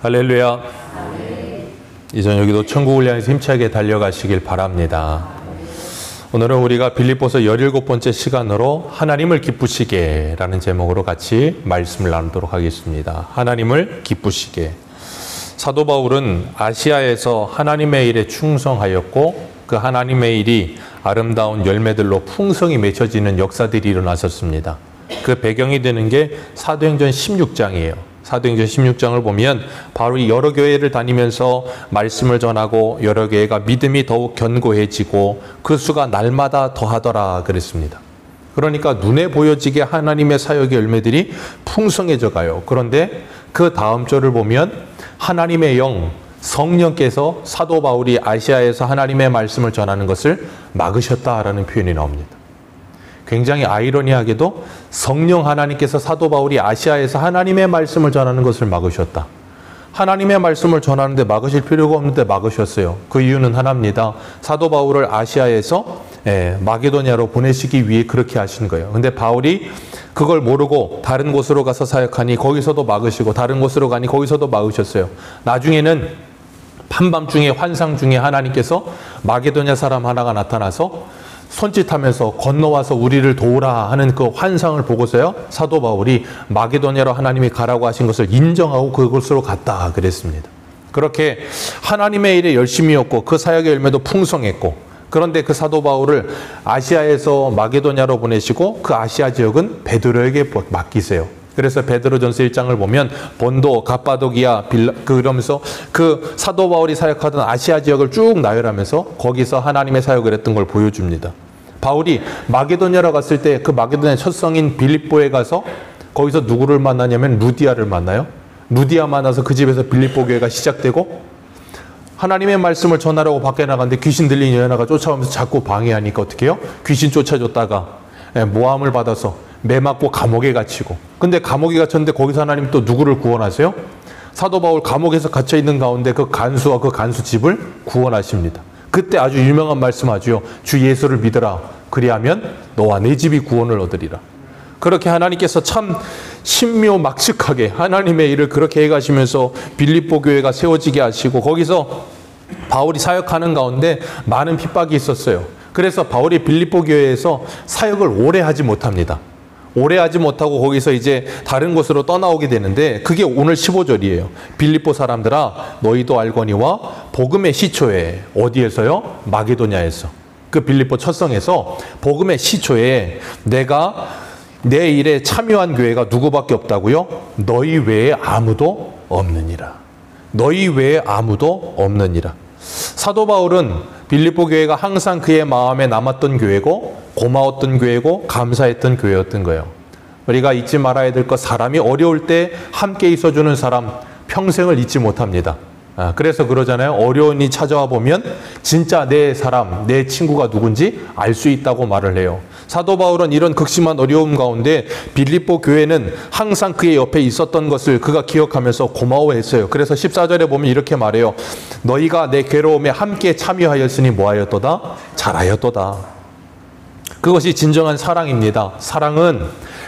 할렐루야. 이전 여기도 천국을 향해서 힘차게 달려가시길 바랍니다. 오늘은 우리가 빌립보서 17번째 시간으로 하나님을 기쁘시게 라는 제목으로 같이 말씀을 나누도록 하겠습니다. 하나님을 기쁘시게. 사도 바울은 아시아에서 하나님의 일에 충성하였고 그 하나님의 일이 아름다운 열매들로 풍성히 맺혀지는 역사들이 일어났었습니다. 그 배경이 되는 게 사도행전 16장이에요. 사도행전 16장을 보면 바울이 여러 교회를 다니면서 말씀을 전하고 여러 교회가 믿음이 더욱 견고해지고 그 수가 날마다 더하더라 그랬습니다. 그러니까 눈에 보여지게 하나님의 사역의 열매들이 풍성해져 가요. 그런데 그 다음 절을 보면 하나님의 영, 성령께서 사도 바울이 아시아에서 하나님의 말씀을 전하는 것을 막으셨다라는 표현이 나옵니다. 굉장히 아이러니하게도 성령 하나님께서 사도 바울이 아시아에서 하나님의 말씀을 전하는 것을 막으셨다. 하나님의 말씀을 전하는데 막으실 필요가 없는데 막으셨어요. 그 이유는 하나입니다. 사도 바울을 아시아에서 마게도냐로 보내시기 위해 그렇게 하신 거예요. 근데 바울이 그걸 모르고 다른 곳으로 가서 사역하니 거기서도 막으시고 다른 곳으로 가니 거기서도 막으셨어요. 나중에는 한밤중에 환상 중에 하나님께서 마게도냐 사람 하나가 나타나서 손짓하면서 건너와서 우리를 도우라 하는 그 환상을 보고서요 사도 바울이 마게도냐로 하나님이 가라고 하신 것을 인정하고 그곳으로 갔다 그랬습니다. 그렇게 하나님의 일에 열심히였고 그 사역의 열매도 풍성했고, 그런데 그 사도 바울을 아시아에서 마게도냐로 보내시고 그 아시아 지역은 베드로에게 맡기세요. 그래서 베드로전서 1장을 보면 본도, 갑바도기아, 그러면서 그 사도 바울이 사역하던 아시아 지역을 쭉 나열하면서 거기서 하나님의 사역을 했던 걸 보여줍니다. 바울이 마게도냐로 갔을 때 그 마게도냐 첫 성인 빌립보에 가서 거기서 누구를 만나냐면 루디아를 만나요. 루디아 만나서 그 집에서 빌립보 교회가 시작되고, 하나님의 말씀을 전하려고 밖에 나갔는데 귀신 들린 여자가 쫓아오면서 자꾸 방해하니까 어떻게 해요? 귀신 쫓아줬다가 모함을 받아서 매 맞고 감옥에 갇히고, 근데 감옥에 갇혔는데 거기서 하나님 또 누구를 구원하세요? 사도 바울 감옥에서 갇혀있는 가운데 그 간수와 그 간수 집을 구원하십니다. 그때 아주 유명한 말씀하죠. 주 예수를 믿으라. 그리하면 너와 내 집이 구원을 얻으리라. 그렇게 하나님께서 참 신묘막측하게 하나님의 일을 그렇게 해가시면서 빌립보 교회가 세워지게 하시고, 거기서 바울이 사역하는 가운데 많은 핍박이 있었어요. 그래서 바울이 빌립보 교회에서 사역을 오래 하지 못합니다. 오래 하지 못하고 거기서 이제 다른 곳으로 떠나오게 되는데, 그게 오늘 15절이에요. 빌립보 사람들아 너희도 알거니와 복음의 시초에, 어디에서요? 마게도냐에서, 그 빌립보 첫 성에서 복음의 시초에 내가 내 일에 참여한 교회가 누구밖에 없다고요? 너희 외에 아무도 없느니라. 너희 외에 아무도 없느니라. 사도 바울은 빌립보 교회가 항상 그의 마음에 남았던 교회고 고마웠던 교회고 감사했던 교회였던 거예요. 우리가 잊지 말아야 될 것, 사람이 어려울 때 함께 있어주는 사람 평생을 잊지 못합니다. 그래서 그러잖아요. 어려운 일이 찾아와 보면 진짜 내 사람, 내 친구가 누군지 알 수 있다고 말을 해요. 사도 바울은 이런 극심한 어려움 가운데 빌립보 교회는 항상 그의 옆에 있었던 것을 그가 기억하면서 고마워했어요. 그래서 14절에 보면 이렇게 말해요. 너희가 내 괴로움에 함께 참여하였으니 뭐하였도다? 잘하였도다. 그것이 진정한 사랑입니다. 사랑은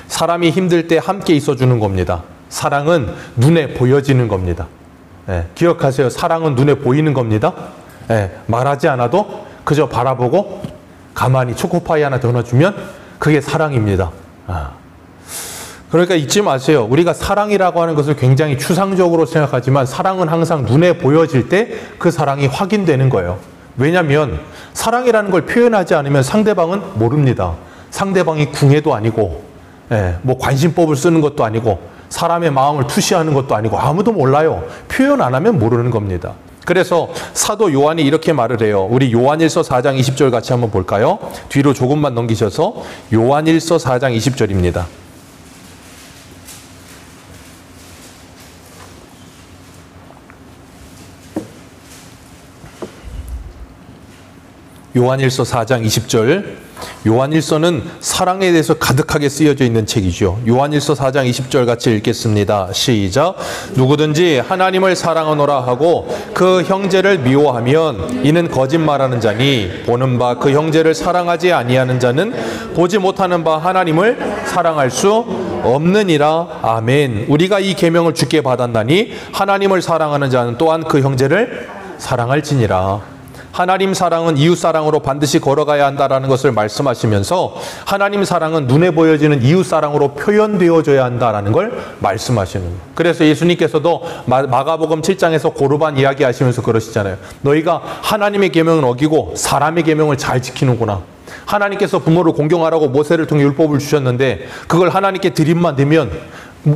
사람이 힘들 때 함께 있어주는 겁니다. 사랑은 눈에 보여지는 겁니다. 기억하세요. 사랑은 눈에 보이는 겁니다. 말하지 않아도 그저 바라보고 가만히 초코파이 하나 더 넣어주면 그게 사랑입니다. 그러니까 잊지 마세요. 우리가 사랑이라고 하는 것을 굉장히 추상적으로 생각하지만 사랑은 항상 눈에 보여질 때 그 사랑이 확인되는 거예요. 왜냐하면 사랑이라는 걸 표현하지 않으면 상대방은 모릅니다. 상대방이 궁예도 아니고 뭐 관심법을 쓰는 것도 아니고 사람의 마음을 투시하는 것도 아니고 아무도 몰라요. 표현 안 하면 모르는 겁니다. 그래서 사도 요한이 이렇게 말을 해요. 우리 요한일서 4장 20절 같이 한번 볼까요? 뒤로 조금만 넘기셔서 요한일서 4장 20절입니다. 요한일서 4장 20절. 요한일서는 사랑에 대해서 가득하게 쓰여져 있는 책이죠. 요한일서 4장 20절 같이 읽겠습니다. 시작. 누구든지 하나님을 사랑하노라 하고 그 형제를 미워하면 이는 거짓말하는 자니 보는 바 그 형제를 사랑하지 아니하는 자는 보지 못하는 바 하나님을 사랑할 수 없느니라. 아멘. 우리가 이 계명을 주께 받았나니 하나님을 사랑하는 자는 또한 그 형제를 사랑할지니라. 하나님 사랑은 이웃 사랑으로 반드시 걸어가야 한다라는 것을 말씀하시면서 하나님 사랑은 눈에 보여지는 이웃 사랑으로 표현되어져야 한다라는 걸 말씀하시는 거예요. 그래서 예수님께서도 마가복음 7장에서 고르반 이야기하시면서 그러시잖아요. 너희가 하나님의 계명은 어기고 사람의 계명을 잘 지키는구나. 하나님께서 부모를 공경하라고 모세를 통해 율법을 주셨는데 그걸 하나님께 드림만 되면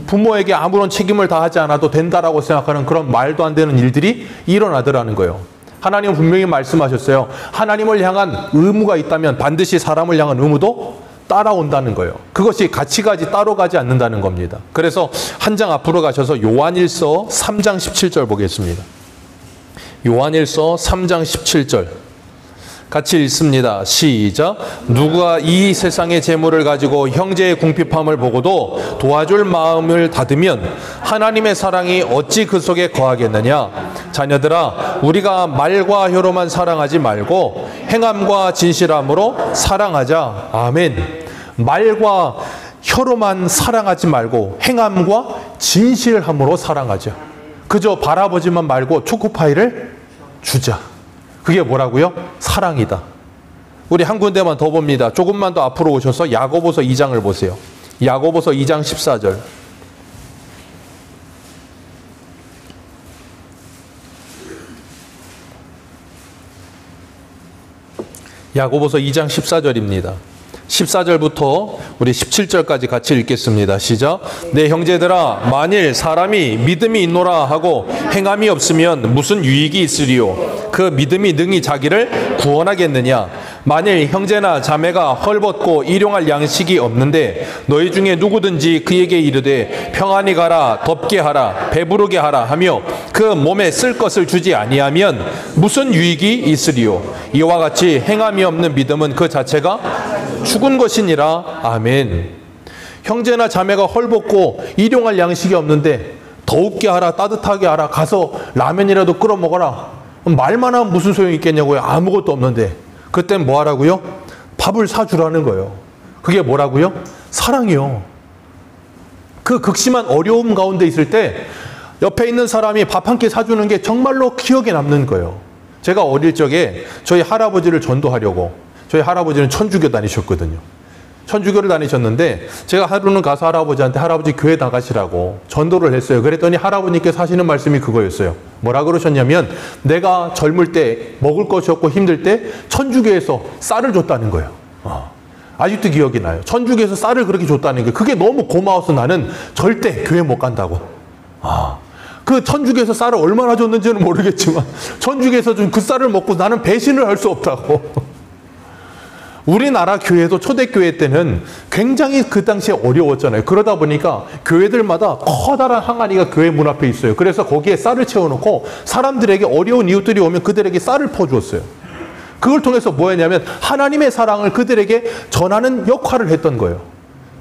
부모에게 아무런 책임을 다하지 않아도 된다라고 생각하는 그런 말도 안 되는 일들이 일어나더라는 거예요. 하나님은 분명히 말씀하셨어요. 하나님을 향한 의무가 있다면 반드시 사람을 향한 의무도 따라온다는 거예요. 그것이 같이 가지 따로 가지 않는다는 겁니다. 그래서 한 장 앞으로 가셔서 요한일서 3장 17절 보겠습니다. 요한일서 3장 17절 같이 읽습니다. 시작. 누가 이 세상의 재물을 가지고 형제의 궁핍함을 보고도 도와줄 마음을 닫으면 하나님의 사랑이 어찌 그 속에 거하겠느냐. 자녀들아, 우리가 말과 혀로만 사랑하지 말고 행함과 진실함으로 사랑하자. 아멘. 말과 혀로만 사랑하지 말고 행함과 진실함으로 사랑하자. 그저 바라보지만 말고 초코파이를 주자. 그게 뭐라고요? 사랑이다. 우리 한 군데만 더 봅니다. 조금만 더 앞으로 오셔서 야고보서 2장을 보세요. 야고보서 2장 14절. 야고보서 2장 14절입니다. 14절부터 우리 17절까지 같이 읽겠습니다. 시작. 내 형제들아, 만일 사람이 믿음이 있노라 하고 행함이 없으면 무슨 유익이 있으리요? 그 믿음이 능히 자기를 구원하겠느냐? 만일 형제나 자매가 헐벗고 일용할 양식이 없는데 너희 중에 누구든지 그에게 이르되 평안히 가라, 덥게 하라, 배부르게 하라 하며 그 몸에 쓸 것을 주지 아니하면 무슨 유익이 있으리요? 이와 같이 행함이 없는 믿음은 그 자체가 죽은 것이니라. 아멘. 형제나 자매가 헐벗고 일용할 양식이 없는데 더웁게 하라, 따뜻하게 하라, 가서 라면이라도 끓여 먹어라. 말만 하면 무슨 소용이 있겠냐고요. 아무것도 없는데. 그땐 뭐 하라고요? 밥을 사주라는 거예요. 그게 뭐라고요? 사랑이요. 그 극심한 어려움 가운데 있을 때 옆에 있는 사람이 밥 한 끼 사주는 게 정말로 기억에 남는 거예요. 제가 어릴 적에 저희 할아버지를 전도하려고, 저희 할아버지는 천주교 다니셨거든요. 천주교를 다니셨는데 제가 하루는 가서 할아버지한테 할아버지 교회 나가시라고 전도를 했어요. 그랬더니 할아버님께서 하시는 말씀이 그거였어요. 뭐라 그러셨냐면 내가 젊을 때 먹을 것이 없고 힘들 때 천주교에서 쌀을 줬다는 거예요. 아직도 기억이 나요. 천주교에서 쌀을 그렇게 줬다는 게 그게 너무 고마워서 나는 절대 교회 못 간다고. 그 천주교에서 쌀을 얼마나 줬는지는 모르겠지만 천주교에서 준 그 쌀을 먹고 나는 배신을 할 수 없다고. 우리나라 교회도 초대교회 때는 굉장히 그 당시에 어려웠잖아요. 그러다 보니까 교회들마다 커다란 항아리가 교회 문 앞에 있어요. 그래서 거기에 쌀을 채워놓고 사람들에게 어려운 이웃들이 오면 그들에게 쌀을 퍼주었어요. 그걸 통해서 뭐 했냐면 하나님의 사랑을 그들에게 전하는 역할을 했던 거예요.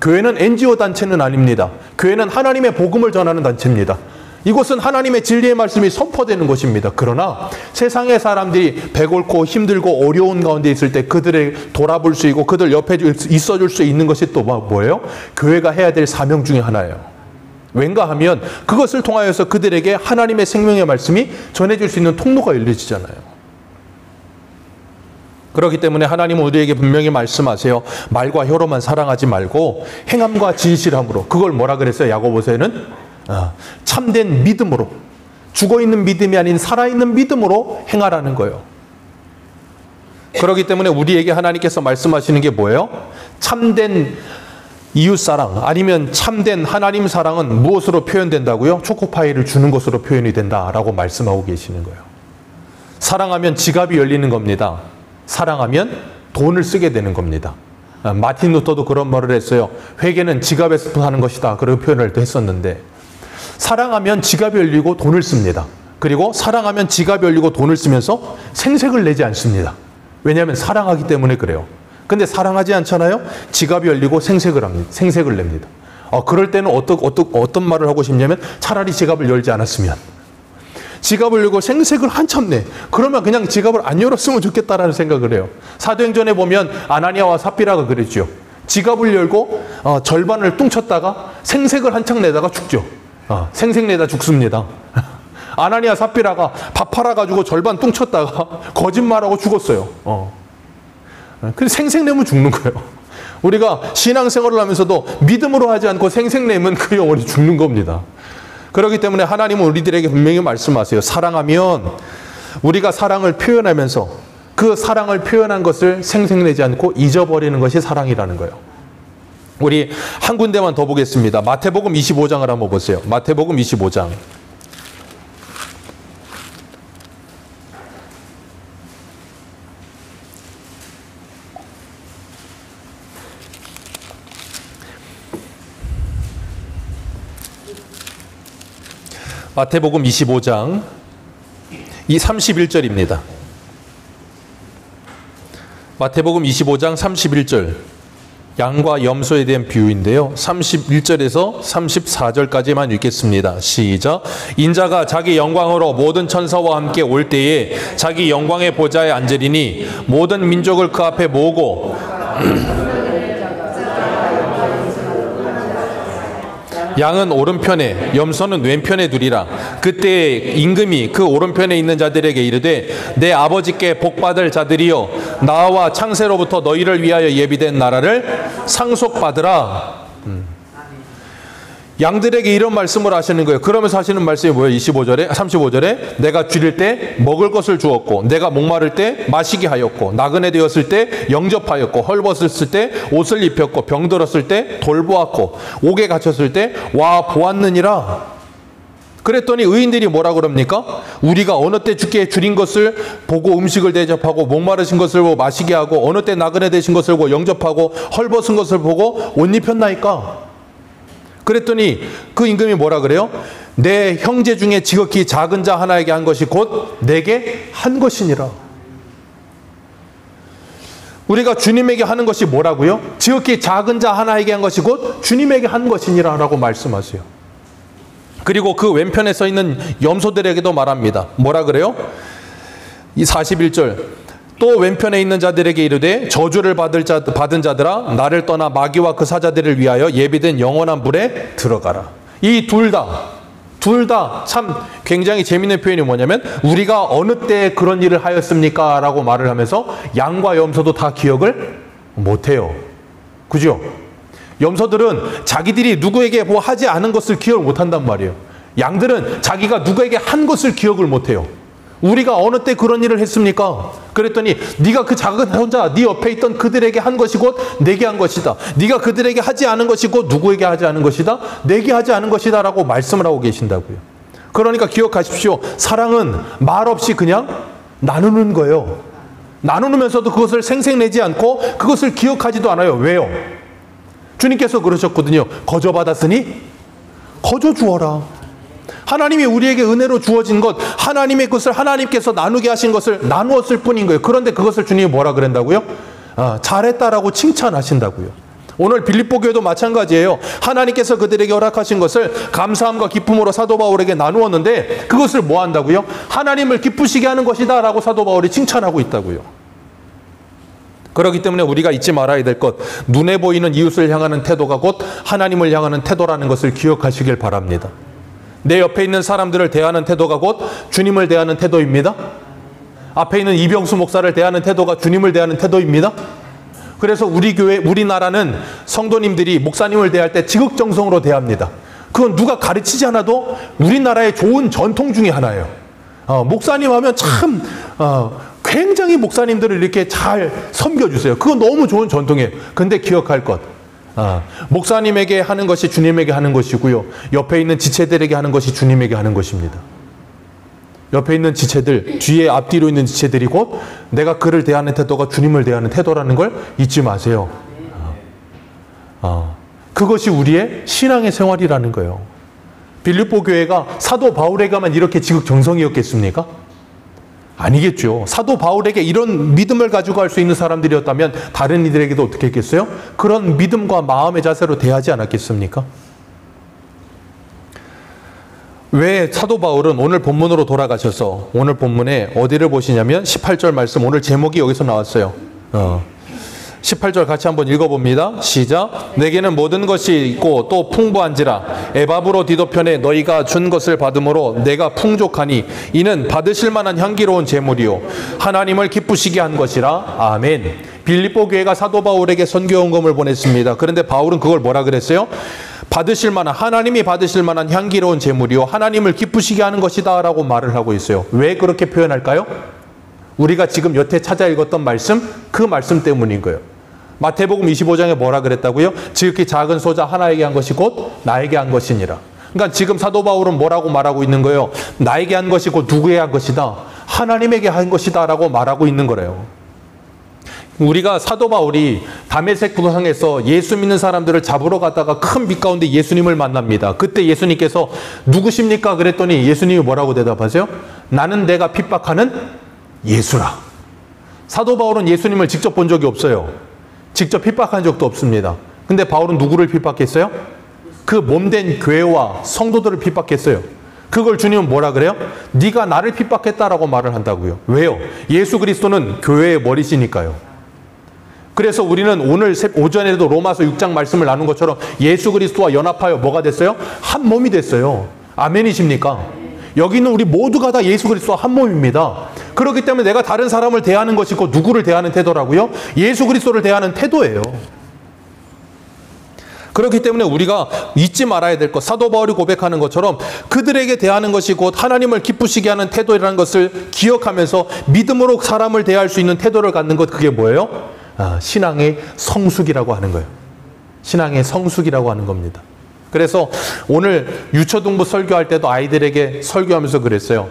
교회는 NGO 단체는 아닙니다. 교회는 하나님의 복음을 전하는 단체입니다. 이곳은 하나님의 진리의 말씀이 선포되는 곳입니다. 그러나 세상의 사람들이 배고프고 힘들고 어려운 가운데 있을 때 그들을 돌아볼 수 있고 그들 옆에 있어줄 수 있는 것이 또 뭐예요? 교회가 해야 될 사명 중에 하나예요. 왠가 하면 그것을 통하여서 그들에게 하나님의 생명의 말씀이 전해질 수 있는 통로가 열려지잖아요. 그렇기 때문에 하나님은 우리에게 분명히 말씀하세요. 말과 혀로만 사랑하지 말고 행함과 진실함으로. 그걸 뭐라 그랬어요? 야고보서에는 참된 믿음으로, 죽어있는 믿음이 아닌 살아있는 믿음으로 행하라는 거예요. 그렇기 때문에 우리에게 하나님께서 말씀하시는 게 뭐예요? 참된 이웃사랑 아니면 참된 하나님 사랑은 무엇으로 표현된다고요? 초코파이를 주는 것으로 표현이 된다라고 말씀하고 계시는 거예요. 사랑하면 지갑이 열리는 겁니다. 사랑하면 돈을 쓰게 되는 겁니다. 마틴 루터도 그런 말을 했어요. 회개는 지갑에서 하는 것이다. 그런 표현을 했었는데 사랑하면 지갑이 열리고 돈을 씁니다. 그리고 사랑하면 지갑이 열리고 돈을 쓰면서 생색을 내지 않습니다. 왜냐하면 사랑하기 때문에 그래요. 근데 사랑하지 않잖아요? 지갑이 열리고 생색을 냅니다. 그럴 때는 어떤 말을 하고 싶냐면 차라리 지갑을 열지 않았으면. 지갑을 열고 생색을 한참 내. 그러면 그냥 지갑을 안 열었으면 좋겠다라는 생각을 해요. 사도행전에 보면 아나니아와 삽비라가 그랬죠. 지갑을 열고 절반을 뚱쳤다가 생색을 한창 내다가 죽죠. 생색 내다 죽습니다. 아나니아 삽비라가 밥 팔아가지고 절반 뚱쳤다가 거짓말하고 죽었어요. 근데 생색 내면 죽는 거예요. 우리가 신앙생활을 하면서도 믿음으로 하지 않고 생색 내면 그 영혼이 죽는 겁니다. 그렇기 때문에 하나님은 우리들에게 분명히 말씀하세요. 사랑하면 우리가 사랑을 표현하면서 그 사랑을 표현한 것을 생색내지 않고 잊어버리는 것이 사랑이라는 거예요. 우리 한 군데만 더 보겠습니다. 마태복음 25장을 한번 보세요. 마태복음 25장. 마태복음 25장 이 31절입니다. 마태복음 25장 31절 양과 염소에 대한 비유인데요. 31절에서 34절까지만 읽겠습니다. 시작. 인자가 자기 영광으로 모든 천사와 함께 올 때에 자기 영광의 보좌에 앉으리니 모든 민족을 그 앞에 모으고 양은 오른편에 염소는 왼편에 두리라. 그때 임금이 그 오른편에 있는 자들에게 이르되 내 아버지께 복받을 자들이여 나와 창세로부터 너희를 위하여 예비된 나라를 상속받으라. 양들에게 이런 말씀을 하시는 거예요. 그러면서 하시는 말씀이 뭐예요? 35절에 내가 줄일 때 먹을 것을 주었고 내가 목마를 때 마시게 하였고 나그네 되었을 때 영접하였고 헐벗었을 때 옷을 입혔고 병들었을 때 돌보았고 옥에 갇혔을 때 와 보았느니라. 그랬더니 의인들이 뭐라 그럽니까? 우리가 어느 때 주께 줄인 것을 보고 음식을 대접하고 목마르신 것을 보고 마시게 하고 어느 때 나그네 되신 것을 보고 영접하고 헐벗은 것을 보고 옷 입혔나이까? 그랬더니 그 임금이 뭐라 그래요? 내 형제 중에 지극히 작은 자 하나에게 한 것이 곧 내게 한 것이니라. 우리가 주님에게 하는 것이 뭐라고요? 지극히 작은 자 하나에게 한 것이 곧 주님에게 한 것이니라 라고 말씀하세요. 그리고 그 왼편에 서 있는 염소들에게도 말합니다. 뭐라 그래요? 이 41절 또 왼편에 있는 자들에게 이르되 저주를 받은 자들아 나를 떠나 마귀와 그 사자들을 위하여 예비된 영원한 불에 들어가라. 이 둘 다 참 굉장히 재미있는 표현이 뭐냐면 우리가 어느 때 그런 일을 하였습니까? 라고 말을 하면서 양과 염소도 다 기억을 못해요. 그죠? 염소들은 자기들이 누구에게 뭐 하지 않은 것을 기억을 못한단 말이에요. 양들은 자기가 누구에게 한 것을 기억을 못해요. 우리가 어느 때 그런 일을 했습니까? 그랬더니 네가 그 작은 혼자 네 옆에 있던 그들에게 한 것이 곧 내게 한 것이다. 네가 그들에게 하지 않은 것이 곧 누구에게 하지 않은 것이다. 내게 하지 않은 것이다 라고 말씀을 하고 계신다고요. 그러니까 기억하십시오. 사랑은 말 없이 그냥 나누는 거예요. 나누면서도 그것을 생색내지 않고 그것을 기억하지도 않아요. 왜요? 주님께서 그러셨거든요. 거저 받았으니 거저 주어라. 하나님이 우리에게 은혜로 주어진 것, 하나님의 것을 하나님께서 나누게 하신 것을 나누었을 뿐인 거예요. 그런데 그것을 주님이 뭐라 그랬다고요? 잘했다라고 칭찬하신다고요. 오늘 빌립보 교회도 마찬가지예요. 하나님께서 그들에게 허락하신 것을 감사함과 기쁨으로 사도 바울에게 나누었는데 그것을 뭐 한다고요? 하나님을 기쁘시게 하는 것이다 라고 사도 바울이 칭찬하고 있다고요. 그렇기 때문에 우리가 잊지 말아야 될 것, 눈에 보이는 이웃을 향하는 태도가 곧 하나님을 향하는 태도라는 것을 기억하시길 바랍니다. 내 옆에 있는 사람들을 대하는 태도가 곧 주님을 대하는 태도입니다. 앞에 있는 이병수 목사를 대하는 태도가 주님을 대하는 태도입니다. 그래서 우리 교회, 우리나라는 성도님들이 목사님을 대할 때 지극정성으로 대합니다. 그건 누가 가르치지 않아도 우리나라의 좋은 전통 중에 하나예요. 목사님 하면 참 굉장히 목사님들을 이렇게 잘 섬겨주세요. 그건 너무 좋은 전통이에요. 근데 기억할 것, 목사님에게 하는 것이 주님에게 하는 것이고요. 옆에 있는 지체들에게 하는 것이 주님에게 하는 것입니다. 옆에 있는 지체들, 뒤에 앞뒤로 있는 지체들이 곧 내가 그를 대하는 태도가 주님을 대하는 태도라는 걸 잊지 마세요. 그것이 우리의 신앙의 생활이라는 거예요. 빌립보 교회가 사도 바울에게만 이렇게 지극정성이었겠습니까? 아니겠죠. 사도 바울에게 이런 믿음을 가지고 할 수 있는 사람들이었다면 다른 이들에게도 어떻게 했겠어요? 그런 믿음과 마음의 자세로 대하지 않았겠습니까? 왜 사도 바울은 오늘 본문으로 돌아가셔서 오늘 본문에 어디를 보시냐면 18절 말씀, 오늘 제목이 여기서 나왔어요. 18절 같이 한번 읽어봅니다. 시작. 내게는 모든 것이 있고 또 풍부한지라 에바브로디도 너희가 준 것을 받음으로 내가 풍족하니 이는 받으실 만한 향기로운 제물이요 하나님을 기쁘시게 한 것이라. 아멘. 빌립보 교회가 사도 바울에게 선교원금을 보냈습니다. 그런데 바울은 그걸 뭐라 그랬어요? 받으실 만한, 하나님이 받으실 만한 향기로운 제물이요 하나님을 기쁘시게 하는 것이다 라고 말을 하고 있어요. 왜 그렇게 표현할까요? 우리가 지금 여태 찾아 읽었던 말씀, 그 말씀 때문인 거예요. 마태복음 25장에 뭐라 그랬다고요? 지극히 작은 소자 하나에게 한 것이 곧 나에게 한 것이니라. 그러니까 지금 사도 바울은 뭐라고 말하고 있는 거예요? 나에게 한 것이 곧 누구에게 한 것이다? 하나님에게 한 것이다 라고 말하고 있는 거래요. 우리가 사도 바울이 다메섹 도상에서 예수 믿는 사람들을 잡으러 갔다가 큰 빛 가운데 예수님을 만납니다. 그때 예수님께서 누구십니까? 그랬더니 예수님이 뭐라고 대답하세요? 나는 내가 핍박하는 예수라. 사도 바울은 예수님을 직접 본 적이 없어요. 직접 핍박한 적도 없습니다. 근데 바울은 누구를 핍박했어요? 그 몸된 교회와 성도들을 핍박했어요. 그걸 주님은 뭐라 그래요? 네가 나를 핍박했다라고 말을 한다고요. 왜요? 예수 그리스도는 교회의 머리시니까요. 그래서 우리는 오늘 오전에도 로마서 6장 말씀을 나눈 것처럼 예수 그리스도와 연합하여 뭐가 됐어요? 한 몸이 됐어요. 아멘이십니까? 여기 있는 우리 모두가 다 예수 그리스도와 한 몸입니다. 그렇기 때문에 내가 다른 사람을 대하는 것이고 누구를 대하는 태도라고요? 예수 그리스도를 대하는 태도예요. 그렇기 때문에 우리가 잊지 말아야 될 것, 사도 바울이 고백하는 것처럼 그들에게 대하는 것이 곧 하나님을 기쁘시게 하는 태도라는 것을 기억하면서 믿음으로 사람을 대할 수 있는 태도를 갖는 것, 그게 뭐예요? 신앙의 성숙이라고 하는 거예요. 신앙의 성숙이라고 하는 겁니다. 그래서 오늘 유초등부 설교할 때도 아이들에게 설교하면서 그랬어요.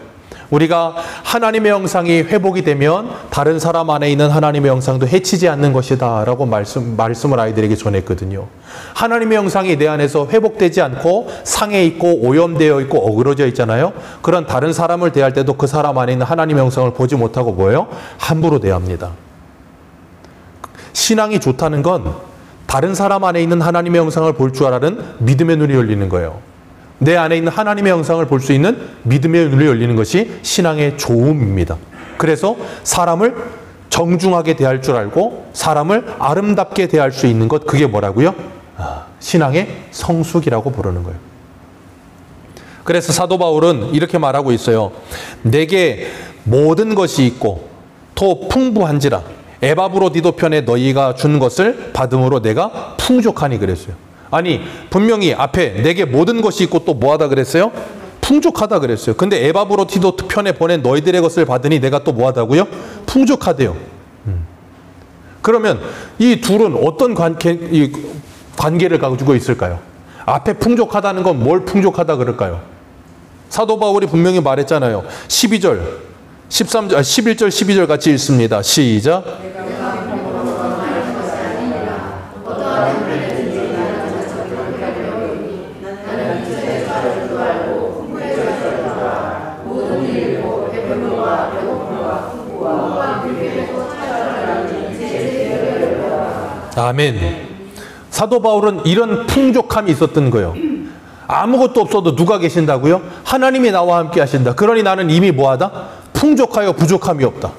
우리가 하나님의 형상이 회복이 되면 다른 사람 안에 있는 하나님의 형상도 해치지 않는 것이다 라고 말씀을 아이들에게 전했거든요. 하나님의 형상이 내 안에서 회복되지 않고 상해 있고 오염되어 있고 어그러져 있잖아요. 그런 다른 사람을 대할 때도 그 사람 안에 있는 하나님의 형상을 보지 못하고 뭐예요? 함부로 대합니다. 신앙이 좋다는 건 다른 사람 안에 있는 하나님의 형상을 볼 줄 아는 믿음의 눈이 열리는 거예요. 내 안에 있는 하나님의 형상을 볼 수 있는 믿음의 눈이 열리는 것이 신앙의 좋음입니다. 그래서 사람을 정중하게 대할 줄 알고 사람을 아름답게 대할 수 있는 것, 그게 뭐라고요? 신앙의 성숙이라고 부르는 거예요. 그래서 사도 바울은 이렇게 말하고 있어요. 내게 모든 것이 있고 또 풍부한지라 에바브로디도 편에 너희가 준 것을 받음으로 내가 풍족하니 그랬어요. 아니 분명히 앞에 내게 모든 것이 있고 또 뭐하다 그랬어요? 풍족하다 그랬어요. 근데 에바브로디도 편에 보낸 너희들의 것을 받으니 내가 또 뭐하다고요? 풍족하대요. 그러면 이 둘은 어떤 관계를 가지고 있을까요? 앞에 풍족하다는 건 뭘 풍족하다 그럴까요? 사도 바울이 분명히 말했잖아요. 11절 12절 같이 읽습니다. 시작. 아멘. 사도 바울은 이런 풍족함이 있었던 거예요. 아무것도 없어도 누가 계신다고요? 하나님이 나와 함께 하신다. 그러니 나는 이미 뭐하다? 풍족하여 부족함이 없다.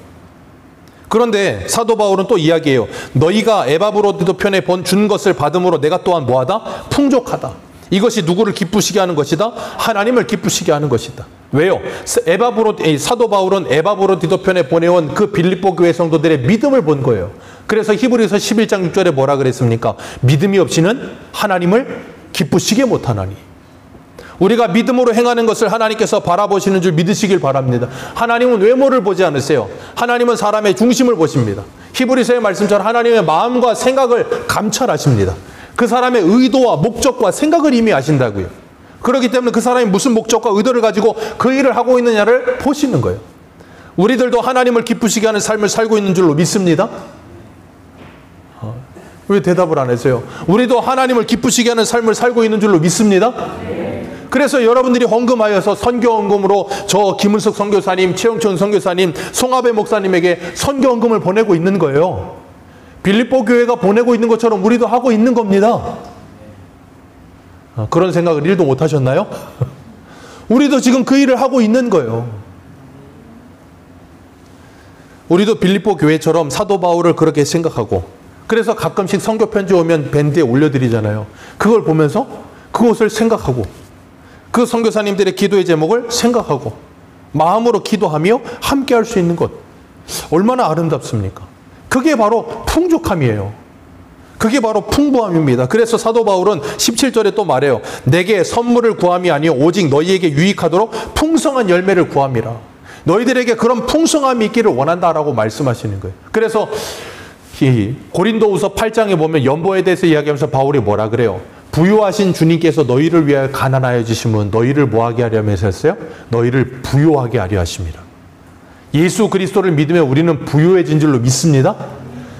그런데 사도 바울은 또 이야기해요. 너희가 에바브로디도 편에 준 것을 받음으로 내가 또한 뭐하다? 풍족하다. 이것이 누구를 기쁘시게 하는 것이다? 하나님을 기쁘시게 하는 것이다. 왜요? 사도 바울은 에바브로디도 편에 보내온 그 빌립보 교회 성도들의 믿음을 본 거예요. 그래서 히브리서 11장 6절에 뭐라 그랬습니까? 믿음이 없이는 하나님을 기쁘시게 못하나니. 우리가 믿음으로 행하는 것을 하나님께서 바라보시는 줄 믿으시길 바랍니다. 하나님은 외모를 보지 않으세요. 하나님은 사람의 중심을 보십니다. 히브리서의 말씀처럼 하나님의 마음과 생각을 감찰하십니다. 그 사람의 의도와 목적과 생각을 이미 아신다고요. 그렇기 때문에 그 사람이 무슨 목적과 의도를 가지고 그 일을 하고 있느냐를 보시는 거예요. 우리들도 하나님을 기쁘시게 하는 삶을 살고 있는 줄로 믿습니다. 왜 대답을 안 했어요? 우리도 하나님을 기쁘시게 하는 삶을 살고 있는 줄로 믿습니다. 그래서 여러분들이 헌금하여서 선교헌금으로 저 김은석 선교사님, 최영천 선교사님, 송하배 목사님에게 선교헌금을 보내고 있는 거예요. 빌립보 교회가 보내고 있는 것처럼 우리도 하고 있는 겁니다. 그런 생각을 1도 못 하셨나요? 우리도 지금 그 일을 하고 있는 거예요. 우리도 빌립보 교회처럼 사도 바울을 그렇게 생각하고, 그래서 가끔씩 선교 편지 오면 밴드에 올려드리잖아요. 그걸 보면서 그것을 생각하고, 그 선교사님들의 기도의 제목을 생각하고, 마음으로 기도하며 함께 할 수 있는 것, 얼마나 아름답습니까? 그게 바로 풍족함이에요. 그게 바로 풍부함입니다. 그래서 사도 바울은 17절에 또 말해요. 내게 선물을 구함이 아니요 오직 너희에게 유익하도록 풍성한 열매를 구함이라. 너희들에게 그런 풍성함이 있기를 원한다라고 말씀하시는 거예요. 그래서 이 고린도후서 8장에 보면 연보에 대해서 이야기하면서 바울이 뭐라 그래요? 부요하신 주님께서 너희를 위하여 가난하여 주심은 너희를 뭐하게 하려면서 했어요? 너희를 부요하게 하려 하심이라. 예수 그리스도를 믿으면 우리는 부요해진 줄로 믿습니다.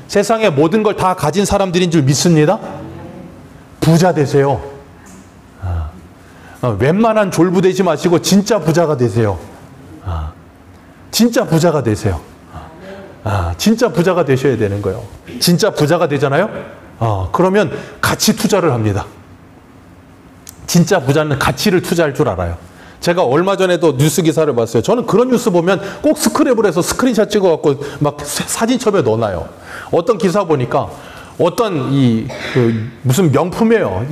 세상의 모든 걸 다 가진 사람들인 줄 믿습니다. 부자 되세요. 웬만한 졸부되지 마시고 진짜 부자가 되세요. 진짜 부자가 되세요. 진짜 부자가 되셔야 되는 거예요. 진짜 부자가 되잖아요. 그러면 가치 투자를 합니다. 진짜 부자는 가치를 투자할 줄 알아요. 제가 얼마 전에도 뉴스 기사를 봤어요. 저는 그런 뉴스 보면 꼭 스크랩을 해서 스크린샷 찍어갖고 막 사진첩에 넣어놔요. 어떤 기사 보니까 어떤 무슨 명품이에요.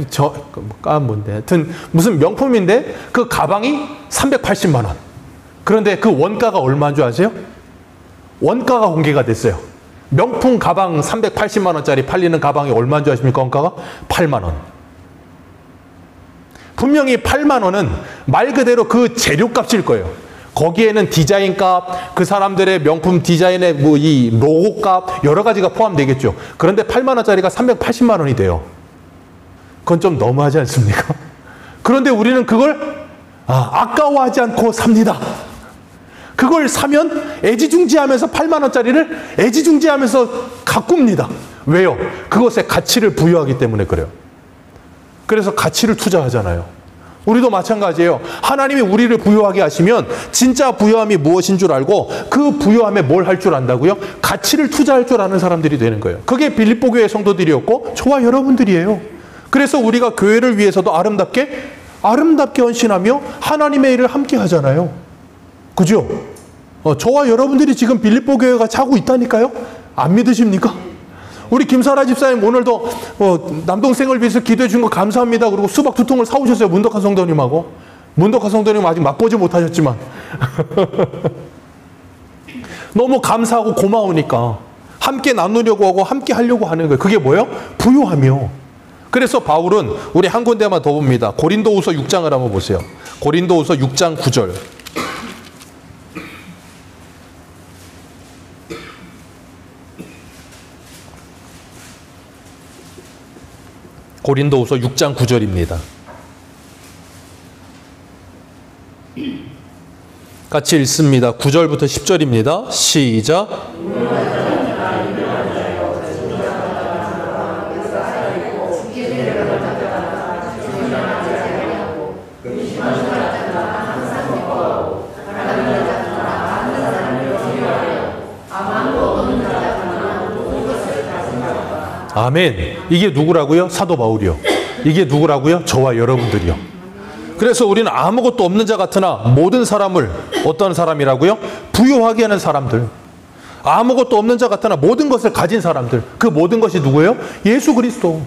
뭔데. 하여튼 무슨 명품인데 그 가방이 380만 원. 그런데 그 원가가 얼마인 줄 아세요? 원가가 공개가 됐어요. 명품 가방 380만 원짜리 팔리는 가방이 얼마인 줄 아십니까? 원가가 8만 원. 분명히 8만 원은 말 그대로 그 재료값일 거예요. 거기에는 디자인값, 그 사람들의 명품 디자인의 이 로고값 여러 가지가 포함되겠죠. 그런데 8만 원짜리가 380만 원이 돼요. 그건 좀 너무하지 않습니까? 그런데 우리는 그걸 아까워하지 않고 삽니다. 그걸 사면 애지중지하면서 8만 원짜리를 애지중지하면서 가꿉니다. 왜요? 그것에 가치를 부여하기 때문에 그래요. 그래서 가치를 투자하잖아요. 우리도 마찬가지예요. 하나님이 우리를 부유하게 하시면 진짜 부유함이 무엇인 줄 알고 그 부유함에 뭘 할 줄 안다고요? 가치를 투자할 줄 아는 사람들이 되는 거예요. 그게 빌립보 교회 성도들이었고 저와 여러분들이에요. 그래서 우리가 교회를 위해서도 아름답게 헌신하며 하나님의 일을 함께 하잖아요. 그죠? 저와 여러분들이 지금 빌립보 교회가 자고 있다니까요? 안 믿으십니까? 우리 김사라 집사님 오늘도 남동생을 위해서 기도해 준 거 감사합니다. 그리고 수박 2통을 사오셨어요. 문덕환 성도님하고. 문덕환 성도님 아직 맛보지 못하셨지만. 너무 감사하고 고마우니까 함께 나누려고 하고 함께 하려고 하는 거예요. 그게 뭐예요? 부요하며. 그래서 바울은 우리 한 군데만 더 봅니다. 고린도후서 6장을 한번 보세요. 고린도후서 6장 9절. 고린도후서 6장 9절입니다. 같이 읽습니다. 9절부터 10절입니다. 시작. 아멘. 이게 누구라고요? 사도 바울이요. 이게 누구라고요? 저와 여러분들이요. 그래서 우리는 아무것도 없는 자 같으나 모든 사람을 어떤 사람이라고요? 부유하게 하는 사람들. 아무것도 없는 자 같으나 모든 것을 가진 사람들. 그 모든 것이 누구예요? 예수 그리스도.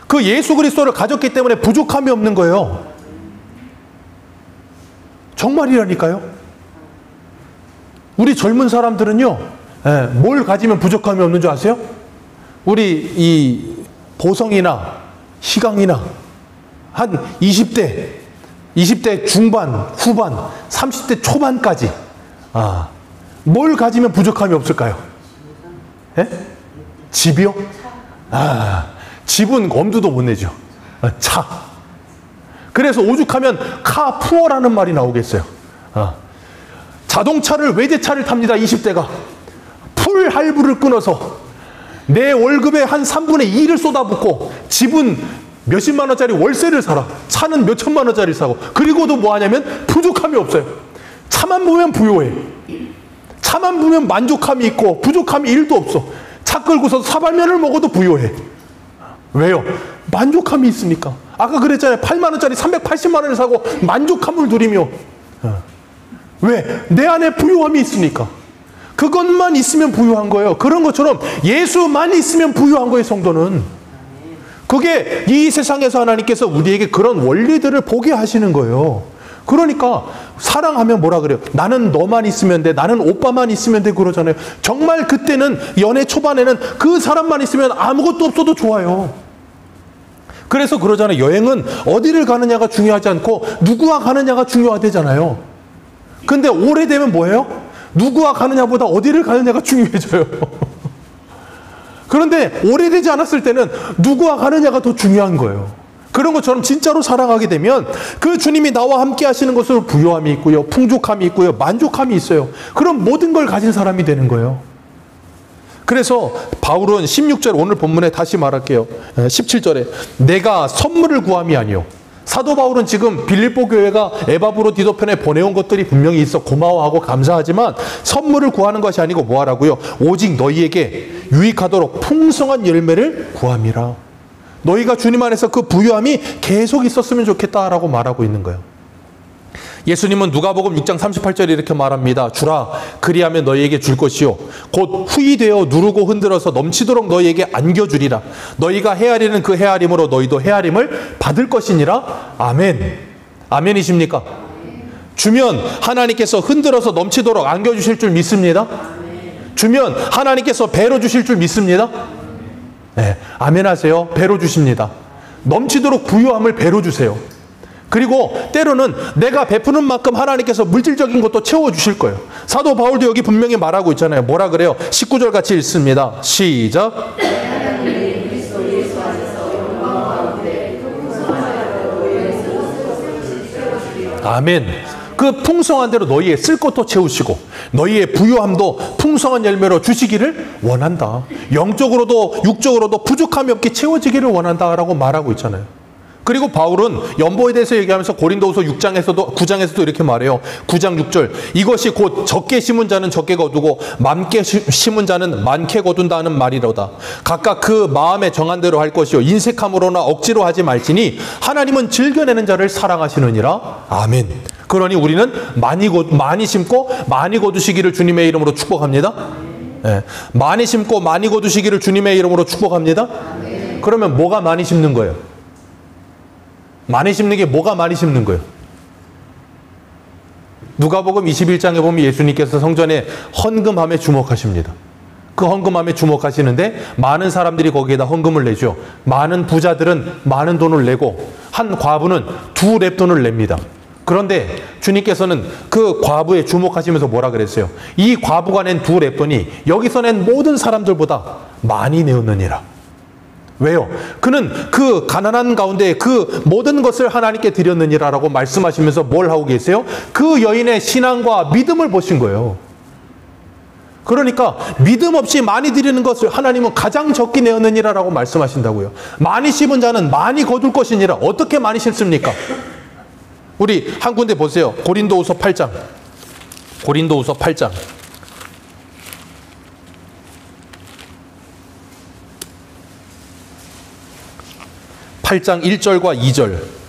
그 예수 그리스도를 가졌기 때문에 부족함이 없는 거예요. 정말이라니까요. 우리 젊은 사람들은요, 뭘 가지면 부족함이 없는 줄 아세요? 우리 이 보성이나 희강이나 한 20대 중반, 후반, 30대 초반까지 뭘 가지면 부족함이 없을까요? 집이요? 집은 엄두도 못 내죠. 차. 그래서 오죽하면 카푸어라는 말이 나오겠어요. 자동차를 외제차를 탑니다. 20대가. 풀 할부를 끊어서 내 월급의 한 3분의 2를 쏟아붓고 집은 몇십만 원짜리 월세를 살아. 차는 몇천만 원짜리 사고. 그리고도 뭐 하냐면 부족함이 없어요. 차만 보면 부요해. 차만 보면 만족함이 있고 부족함이 1도 없어. 차 끌고서 사발면을 먹어도 부요해. 왜요? 만족함이 있으니까. 아까 그랬잖아요. 8만 원짜리 380만 원을 사고 만족함을 누리며. 왜? 내 안에 부유함이 있으니까. 그것만 있으면 부유한 거예요. 그런 것처럼 예수만 있으면 부유한 거예요, 성도는. 그게 이 세상에서 하나님께서 우리에게 그런 원리들을 보게 하시는 거예요. 그러니까 사랑하면 뭐라 그래요? 나는 너만 있으면 돼. 나는 오빠만 있으면 돼. 그러잖아요. 정말 그때는 연애 초반에는 그 사람만 있으면 아무것도 없어도 좋아요. 그래서 그러잖아요. 여행은 어디를 가느냐가 중요하지 않고 누구와 가느냐가 중요하대잖아요. 근데 오래되면 뭐예요? 누구와 가느냐보다 어디를 가느냐가 중요해져요. 그런데 오래되지 않았을 때는 누구와 가느냐가 더 중요한 거예요. 그런 것처럼 진짜로 사랑하게 되면 그 주님이 나와 함께 하시는 것으로 부요함이 있고요. 풍족함이 있고요. 만족함이 있어요. 그럼 모든 걸 가진 사람이 되는 거예요. 그래서 바울은 16절 오늘 본문에 다시 말할게요. 17절에 내가 선물을 구함이 아니요. 사도 바울은 지금 빌립보 교회가 에바브로디도편에 보내온 것들이 분명히 있어 고마워하고 감사하지만 선물을 구하는 것이 아니고 뭐 하라고요? 오직 너희에게 유익하도록 풍성한 열매를 구함이라. 너희가 주님 안에서 그 부유함이 계속 있었으면 좋겠다라고 말하고 있는 거예요. 예수님은 누가복음 6장 38절에 이렇게 말합니다. 주라 그리하면 너희에게 줄 것이요 곧 후히 되어 누르고 흔들어서 넘치도록 너희에게 안겨주리라. 너희가 헤아리는 그 헤아림으로 너희도 헤아림을 받을 것이니라. 아멘. 아멘이십니까? 주면 하나님께서 흔들어서 넘치도록 안겨주실 줄 믿습니다. 주면 하나님께서 배로 주실 줄 믿습니다. 네, 아멘 하세요. 배로 주십니다. 넘치도록 부유함을 배로 주세요. 그리고 때로는 내가 베푸는 만큼 하나님께서 물질적인 것도 채워주실 거예요. 사도 바울도 여기 분명히 말하고 있잖아요. 뭐라 그래요? 19절 같이 읽습니다. 시작. 아멘. 그 풍성한 대로 너희의 쓸 것도 채우시고 너희의 부유함도 풍성한 열매로 주시기를 원한다. 영적으로도 육적으로도 부족함이 없게 채워지기를 원한다라고 말하고 있잖아요. 그리고 바울은 연보에 대해서 얘기하면서 고린도후서 9장에서도 이렇게 말해요. 9장 6절 이것이 곧 적게 심은 자는 적게 거두고 많게 심은 자는 많게 거둔다는 말이로다. 각각 그 마음에 정한 대로 할 것이요 인색함으로나 억지로 하지 말지니 하나님은 즐겨내는 자를 사랑하시느니라. 아멘. 그러니 우리는 많이 심고 많이 거두시기를 주님의 이름으로 축복합니다. 네. 많이 심고 많이 거두시기를 주님의 이름으로 축복합니다. 그러면 뭐가 많이 심는 거예요? 많이 심는 게 뭐가 많이 심는 거예요? 누가복음 21장에 보면 예수님께서 성전에 헌금함에 주목하십니다. 그 헌금함에 주목하시는데 많은 사람들이 거기에다 헌금을 내죠. 많은 부자들은 많은 돈을 내고 한 과부는 2렙돈을 냅니다. 그런데 주님께서는 그 과부에 주목하시면서 뭐라 그랬어요? 이 과부가 낸 2렙돈이 여기서 낸 모든 사람들보다 많이 내었느니라. 왜요? 그는 그 가난한 가운데 그 모든 것을 하나님께 드렸느니라라고 말씀하시면서 뭘 하고 계세요? 그 여인의 신앙과 믿음을 보신 거예요. 그러니까 믿음 없이 많이 드리는 것을 하나님은 가장 적게 내었느니라라고 말씀하신다고요. 많이 심은 자는 많이 거둘 것이니라. 어떻게 많이 심습니까? 우리 한 군데 보세요. 고린도후서 8장. 고린도후서 8장. 8장 1절과 2절.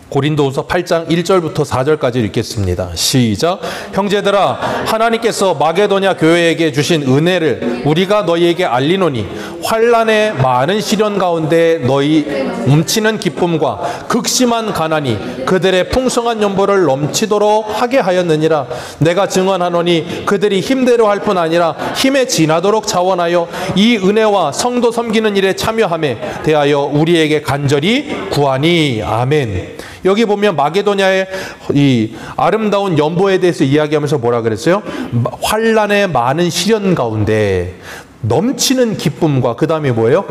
고린도후서 8장 1절부터 4절까지 읽겠습니다. 시작. 형제들아 하나님께서 마게도냐 교회에게 주신 은혜를 우리가 너희에게 알리노니 환난의 많은 시련 가운데 너희 넘치는 기쁨과 극심한 가난이 그들의 풍성한 연보를 넘치도록 하게 하였느니라. 내가 증언하노니 그들이 힘대로 할 뿐 아니라 힘에 지나도록 자원하여 이 은혜와 성도 섬기는 일에 참여함에 대하여 우리에게 간절히 구하니. 아멘. 여기 보면 마게도냐의 이 아름다운 연보에 대해서 이야기하면서 뭐라 그랬어요? 환난의 많은 시련 가운데 넘치는 기쁨과 그 다음에 뭐예요?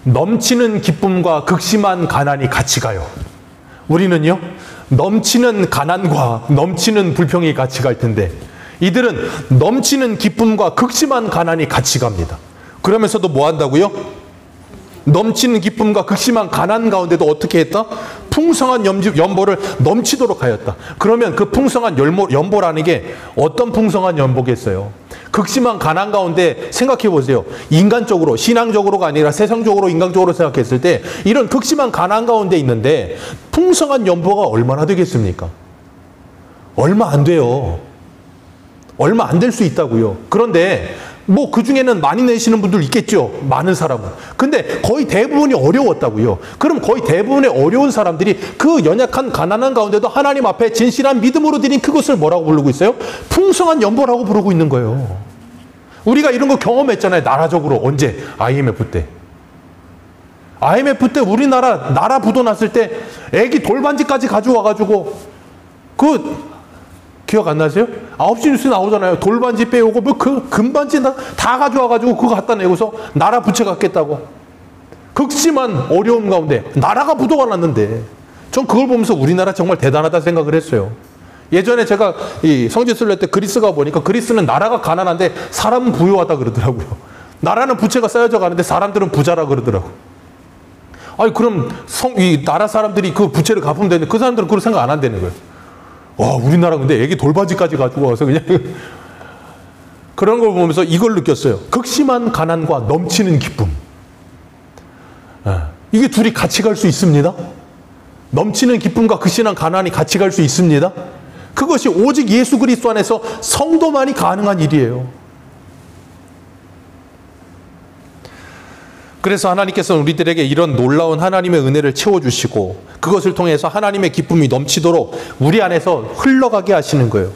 넘치는 기쁨과 극심한 가난이 같이 가요. 우리는요? 넘치는 가난과 넘치는 불평이 같이 갈 텐데 이들은 넘치는 기쁨과 극심한 가난이 같이 갑니다. 그러면서도 뭐 한다고요? 넘치는 기쁨과 극심한 가난 가운데도 어떻게 했다? 풍성한 연보를 넘치도록 하였다. 그러면 그 풍성한 연보라는 게 어떤 풍성한 연보겠어요? 극심한 가난 가운데 생각해 보세요. 인간적으로, 신앙적으로가 아니라 세상적으로, 인간적으로 생각했을 때 이런 극심한 가난 가운데 있는데 풍성한 연보가 얼마나 되겠습니까? 얼마 안 돼요. 얼마 안 될 수 있다고요. 그런데 뭐 그중에는 많이 내시는 분들 있겠죠. 많은 사람은. 근데 거의 대부분이 어려웠다고요. 그럼 거의 대부분의 어려운 사람들이 그 연약한 가난한 가운데도 하나님 앞에 진실한 믿음으로 드린 그것을 뭐라고 부르고 있어요? 풍성한 연보라고 부르고 있는 거예요. 우리가 이런 거 경험했잖아요. 나라적으로. 언제? IMF 때. IMF 때 우리나라 나라 부도 났을 때 애기 돌반지까지 가져와가지고 기억 안 나세요? 9시 뉴스 나오잖아요. 돌반지 빼오고 뭐 금반지 다 가져와가지고 그거 갖다 내고서 나라 부채 갚겠다고. 극심한 어려움 가운데 나라가 부도가 났는데 전 그걸 보면서 우리나라 정말 대단하다 생각을 했어요. 예전에 제가 이 성지순례 때 그리스 가 보니까 그리스는 나라가 가난한데 사람은 부유하다 그러더라고요. 나라는 부채가 쌓여져 가는데 사람들은 부자라 그러더라고요. 아니 그럼 이 나라 사람들이 그 부채를 갚으면 되는데 그 사람들은 그걸 생각 안 한다는 거예요. 와, 우리나라 근데 애기 돌바지까지 가지고 와서 그냥 그런 걸 보면서 이걸 느꼈어요. 극심한 가난과 넘치는 기쁨. 이게 둘이 같이 갈 수 있습니다. 넘치는 기쁨과 극심한 가난이 같이 갈 수 있습니다. 그것이 오직 예수 그리스도 안에서 성도만이 가능한 일이에요. 그래서 하나님께서는 우리들에게 이런 놀라운 하나님의 은혜를 채워주시고 그것을 통해서 하나님의 기쁨이 넘치도록 우리 안에서 흘러가게 하시는 거예요.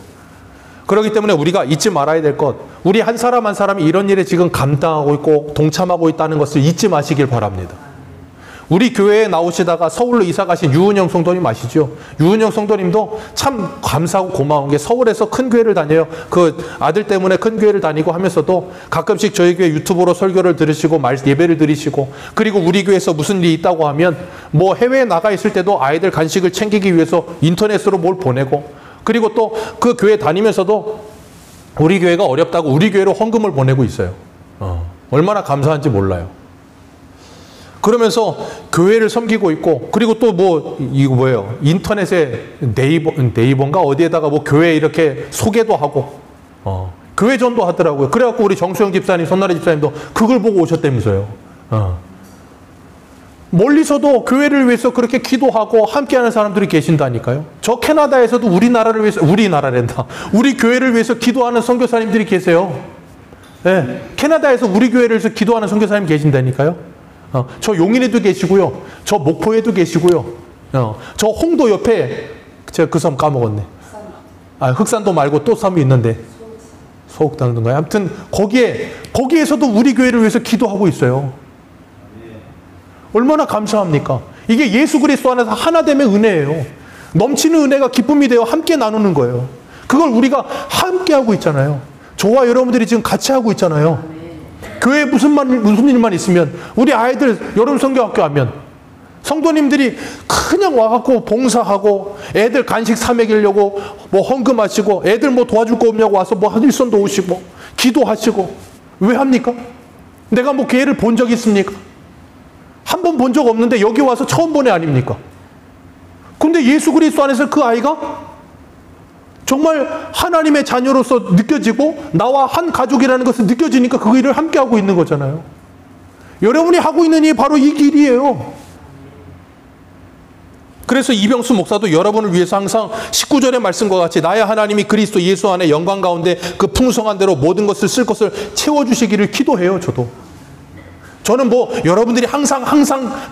그렇기 때문에 우리가 잊지 말아야 될 것, 우리 한 사람 한 사람이 이런 일에 지금 감당하고 있고 동참하고 있다는 것을 잊지 마시길 바랍니다. 우리 교회에 나오시다가 서울로 이사 가신 유은영 성도님 아시죠? 유은영 성도님도 참 감사하고 고마운 게 서울에서 큰 교회를 다녀요. 그 아들 때문에 큰 교회를 다니고 하면서도 가끔씩 저희 교회 유튜브로 설교를 들으시고 예배를 드리시고, 그리고 우리 교회에서 무슨 일이 있다고 하면 뭐 해외에 나가 있을 때도 아이들 간식을 챙기기 위해서 인터넷으로 뭘 보내고, 그리고 또 그 교회 다니면서도 우리 교회가 어렵다고 우리 교회로 헌금을 보내고 있어요. 얼마나 감사한지 몰라요. 그러면서 교회를 섬기고 있고, 그리고 또 이거 뭐예요? 인터넷에 네이버인가 어디에다가 교회 이렇게 소개도 하고, 교회전도 하더라고요. 그래갖고 우리 정수영 집사님, 손나래 집사님도 그걸 보고 오셨다면서요. 멀리서도 교회를 위해서 그렇게 기도하고 함께하는 사람들이 계신다니까요. 저 캐나다에서도 우리나라를 위해서, 우리 교회를 위해서 기도하는 선교사님들이 계세요. 네, 캐나다에서 우리 교회를 위해서 기도하는 선교사님 계신다니까요. 저 용인에도 계시고요. 저 목포에도 계시고요. 저 홍도 옆에, 제가 그 섬 까먹었네. 흑산도 말고 또 섬이 있는데. 소옥당인가요? 아무튼 거기에서도 우리 교회를 위해서 기도하고 있어요. 얼마나 감사합니까? 이게 예수 그리스도 안에서 하나됨의 은혜예요. 넘치는 은혜가 기쁨이 되어 함께 나누는 거예요. 그걸 우리가 함께 하고 있잖아요. 저와 여러분들이 지금 같이 하고 있잖아요. 교회에 무슨 일만 있으면, 우리 아이들 여름 성경학교 하면 성도님들이 그냥 와갖고 봉사하고, 애들 간식 사 먹이려고 헌금하시고, 애들 도와줄 거 없냐고 와서 일손도 오시고 기도하시고. 왜 합니까? 내가 걔를 본 적 있습니까? 한 번 본 적 없는데 여기 와서 처음 본 애 아닙니까? 근데 예수 그리스도 안에서 그 아이가 정말 하나님의 자녀로서 느껴지고 나와 한 가족이라는 것을 느껴지니까 그 일을 함께하고 있는 거잖아요. 여러분이 하고 있는 일이 바로 이 길이에요. 그래서 이병수 목사도 여러분을 위해서 항상 19절의 말씀과 같이 나의 하나님이 그리스도 예수 안에 영광 가운데 그 풍성한 대로 모든 것을 쓸 것을 채워주시기를 기도해요. 저는 여러분들이 항상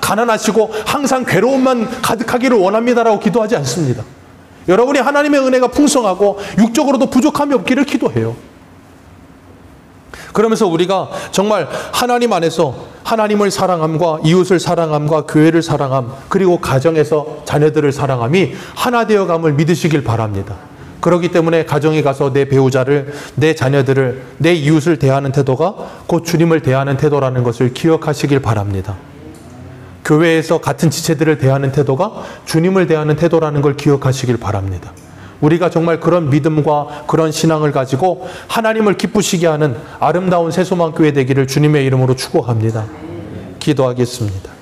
가난하시고 항상 괴로움만 가득하기를 원합니다라고 기도하지 않습니다. 여러분이 하나님의 은혜가 풍성하고 육적으로도 부족함이 없기를 기도해요. 그러면서 우리가 정말 하나님 안에서 하나님을 사랑함과 이웃을 사랑함과 교회를 사랑함, 그리고 가정에서 자녀들을 사랑함이 하나 되어감을 믿으시길 바랍니다. 그렇기 때문에 가정에 가서 내 배우자를, 내 자녀들을, 내 이웃을 대하는 태도가 곧 주님을 대하는 태도라는 것을 기억하시길 바랍니다. 교회에서 같은 지체들을 대하는 태도가 주님을 대하는 태도라는 걸 기억하시길 바랍니다. 우리가 정말 그런 믿음과 그런 신앙을 가지고 하나님을 기쁘시게 하는 아름다운 새소망교회 되기를 주님의 이름으로 축복합니다. 기도하겠습니다.